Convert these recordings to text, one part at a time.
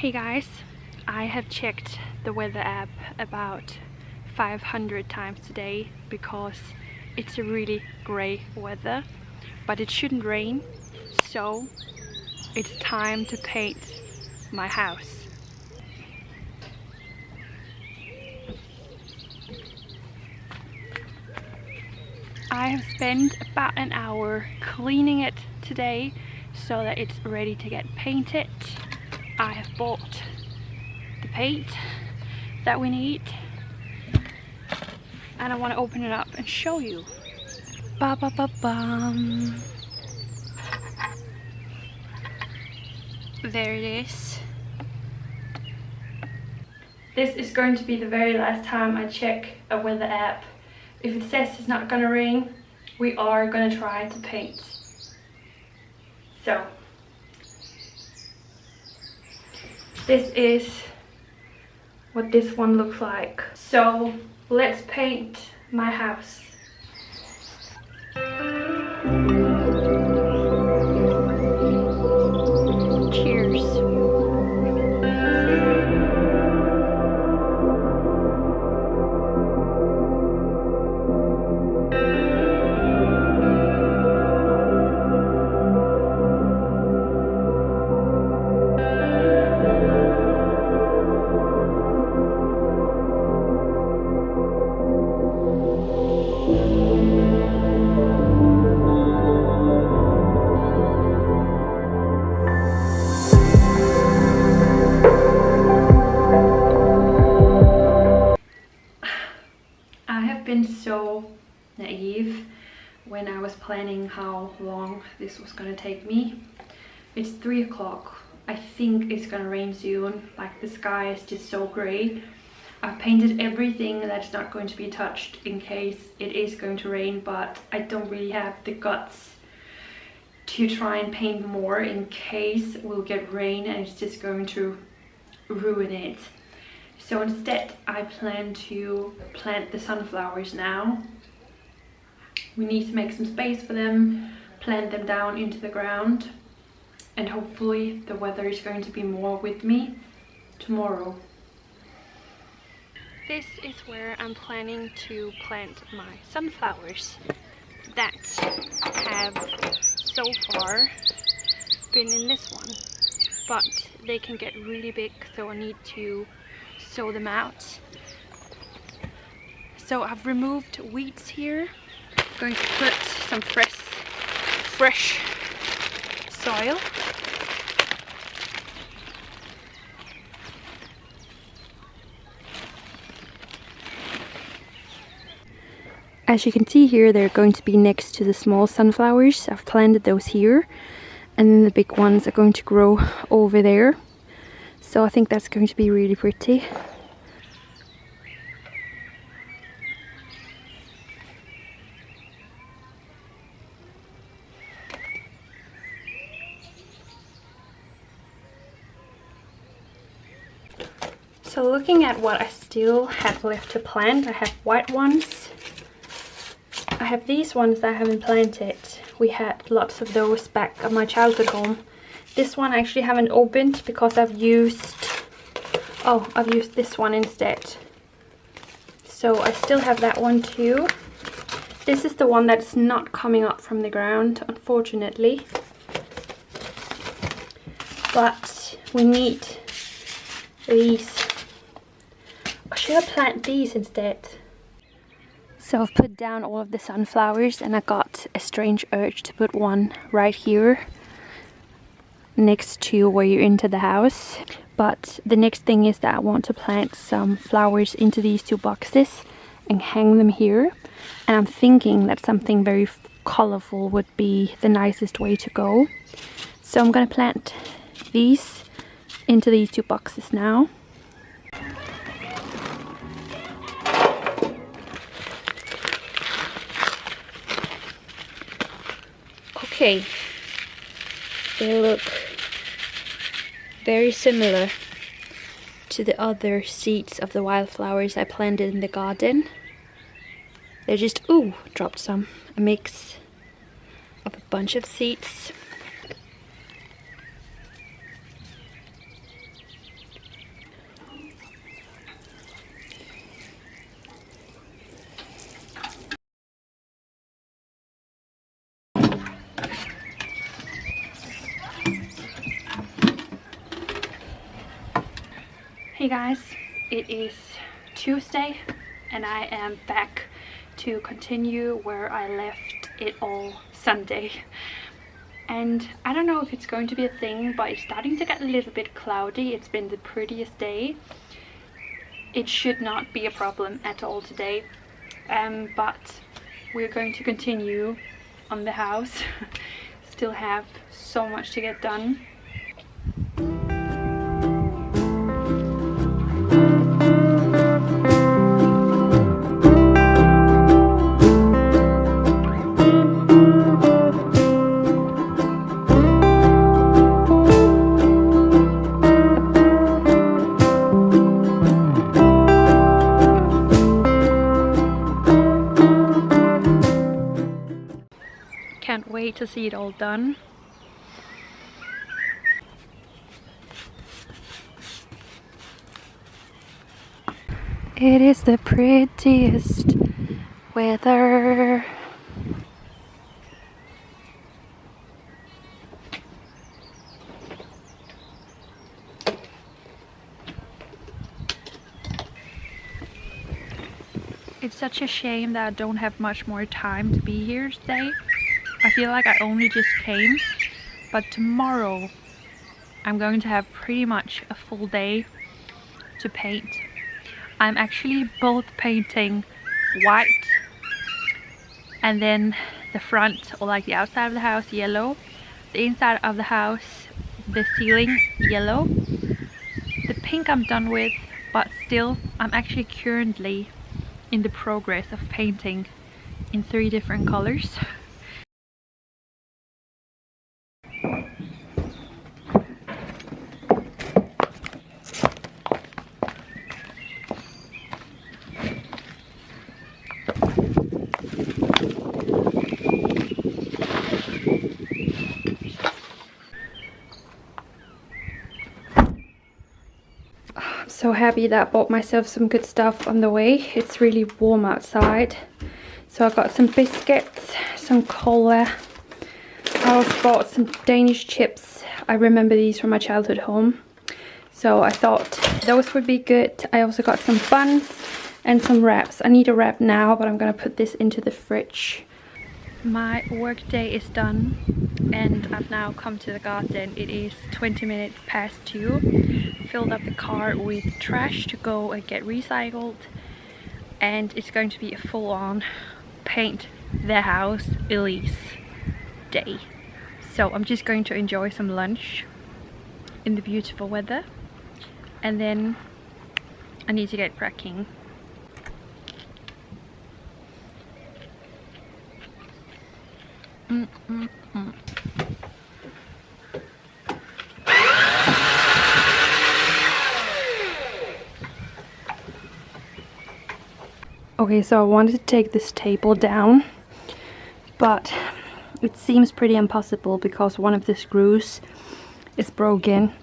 Hey guys, I have checked the weather app about 500 times today because it's a really grey weather, but it shouldn't rain, so it's time to paint my house. I have spent about an hour cleaning it today so that it's ready to get painted. I have bought the paint that we need and I want to open it up and show you. Ba ba ba bum. There it is. This is going to be the very last time I check a weather app. If it says it's not gonna rain, we are gonna try to paint. So this is what this one looks like. So let's paint my house. Cheers. So naive when I was planning how long this was gonna take me. It's 3 o'clock. I think it's gonna rain soon. Like, the sky is just so grey. I've painted everything that's not going to be touched in case it is going to rain, but I don't really have the guts to try and paint more in case we'll get rain and it's just going to ruin it. So instead I plan to plant the sunflowers now. We need to make some space for them, plant them down into the ground, and hopefully the weather is going to be more with me tomorrow. This is where I'm planning to plant my sunflowers that have so far been in this one, but they can get really big, so I need to sow them out. So I've removed weeds here. I'm going to put some fresh soil. As you can see here, they're going to be next to the small sunflowers. I've planted those here, and then the big ones are going to grow over there. So I think that's going to be really pretty. So looking at what I still have left to plant, I have white ones. I have these ones that I haven't planted. We had lots of those back at my childhood home. This one I actually haven't opened because I've used this one instead. So I still have that one too. This is the one that's not coming up from the ground, unfortunately. But we need these. Or should I plant these instead? So I've put down all of the sunflowers and I got a strange urge to put one right here next to where you enter the house. But the next thing is that I want to plant some flowers into these 2 boxes and hang them here. And I'm thinking that something very colorful would be the nicest way to go. So I'm gonna plant these into these 2 boxes now. Okay, they look very similar to the other seeds of the wildflowers I planted in the garden. They're just, ooh, dropped some, a mix of a bunch of seeds. Hey guys, it is Tuesday and I am back to continue where I left it all Sunday. And I don't know if it's going to be a thing, but it's starting to get a little bit cloudy. It's been the prettiest day. It should not be a problem at all today. But we're going to continue on the house. Still have so much to get done. Can't wait to see it all done. It is the prettiest weather. It's such a shame that I don't have much more time to be here today. I feel like I only just came, but tomorrow I'm going to have pretty much a full day to paint. I'm actually both painting white and then the front, or like the outside of the house, yellow, the inside of the house, the ceiling, yellow. The pink I'm done with, but still I'm actually currently in the progress of painting in 3 different colors. So happy that I bought myself some good stuff on the way. It's really warm outside, so I got some biscuits, some cola. I also bought some Danish chips. I remember these from my childhood home, so I thought those would be good. I also got some buns and some wraps. I need a wrap now, but I'm gonna put this into the fridge. My work day is done and I've now come to the garden. It is 20 minutes past 2. Filled up the car with trash to go and get recycled, and it's going to be a full-on paint the house Elise day. So I'm just going to enjoy some lunch in the beautiful weather, and then I need to get cracking. Okay, so I wanted to take this table down, but it seems pretty impossible because one of the screws is broken.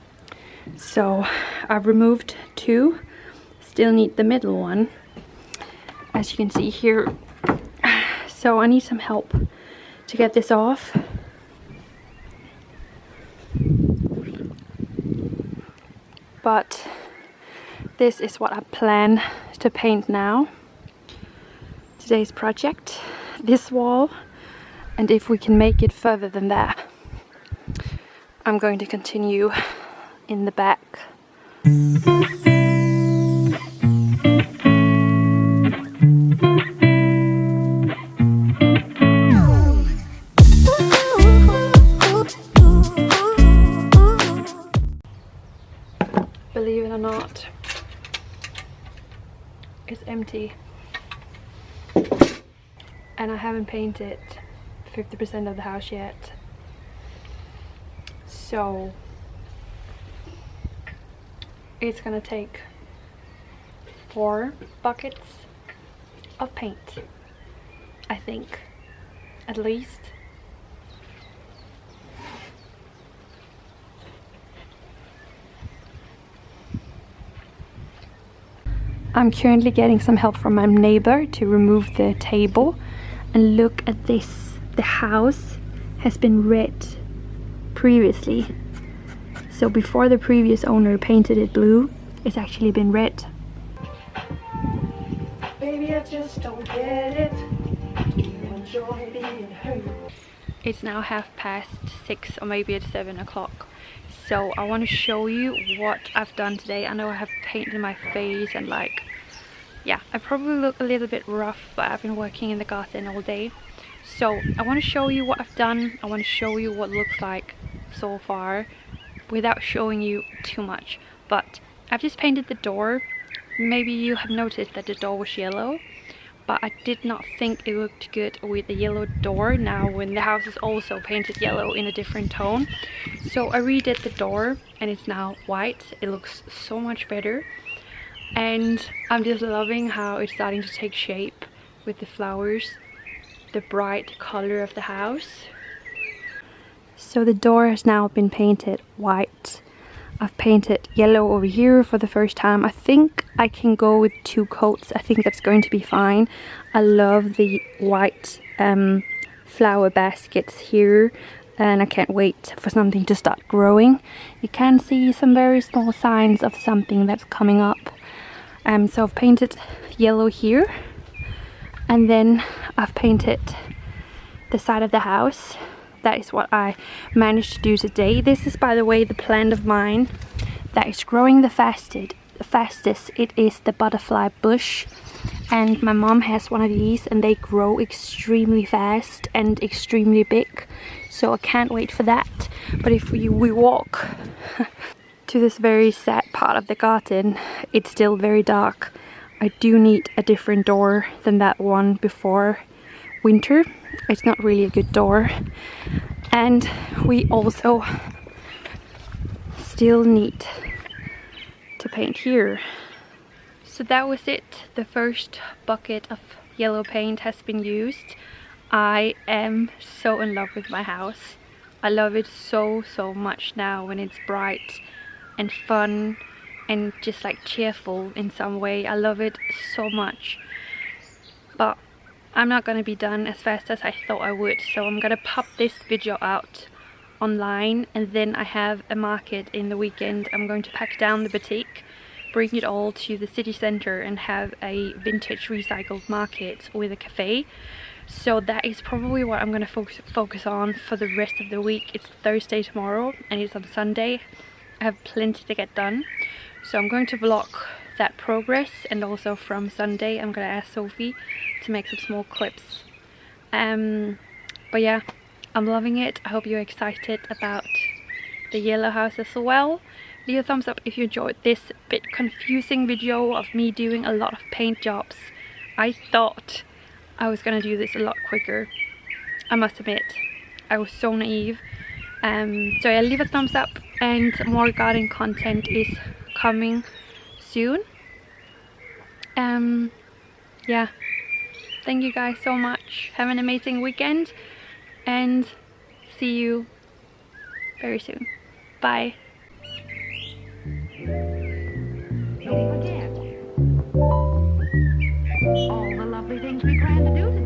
So I've removed 2, still need the middle one, as you can see here. So I need some help to get this off. But this is what I plan to paint now. Today's project, this wall, and if we can make it further than that, I'm going to continue in the back. Believe it or not, it's empty. And I haven't painted 50% of the house yet. So it's gonna take 4 buckets of paint, I think, at least. I'm currently getting some help from my neighbor to remove the table, and look at this. The house has been red previously. So before the previous owner painted it blue, it's actually been red. Baby, I just don't get it. You enjoy being hurt. It's now 6:30 or maybe it's 7 o'clock. So I want to show you what I've done today. I know I have painted my face and like, yeah, I probably look a little bit rough, but I've been working in the garden all day. So I want to show you what I've done. I want to show you what it looks like so far without showing you too much. But I've just painted the door. Maybe you have noticed that the door was yellow, but I did not think it looked good with the yellow door now when the house is also painted yellow in a different tone. So I redid the door and it's now white. It looks so much better. And I'm just loving how it's starting to take shape with the flowers, the bright color of the house. So the door has now been painted white. I've painted yellow over here for the first time. I think I can go with 2 coats. I think that's going to be fine. I love the white flower baskets here, and I can't wait for something to start growing. You can see some very small signs of something that's coming up. So I've painted yellow here, and then I've painted the side of the house. That is what I managed to do today. This is, by the way, the plant of mine that is growing the fastest. It is the butterfly bush, and my mom has one of these and they grow extremely fast and extremely big, so I can't wait for that. But if we walk to this very sad part of the garden, it's still very dark. I do need a different door than that one before winter. It's not really a good door. And we also still need to paint here. So that was it. The first bucket of yellow paint has been used. I am so in love with my house. I love it so much now when it's bright and fun and just like cheerful in some way. I love it so much. But I'm not gonna be done as fast as I thought I would, so I'm gonna pop this video out online, and then I have a market in the weekend. I'm going to pack down the boutique, bring it all to the city center and have a vintage recycled market with a cafe. So that is probably what I'm gonna focus on for the rest of the week. It's Thursday tomorrow and it's on Sunday. I have plenty to get done, so I'm going to vlog that progress, and also from Sunday I'm gonna ask Sophie to make some small clips. But yeah, I'm loving it. I hope you're excited about the yellow house as well. Leave a thumbs up if you enjoyed this bit confusing video of me doing a lot of paint jobs. I thought I was gonna do this a lot quicker. I must admit, I was so naive. So yeah, leave a thumbs up, and more garden content is coming soon. Yeah, thank you guys so much. Have an amazing weekend and see you very soon. Bye. Don't forget all the lovely things we plan to do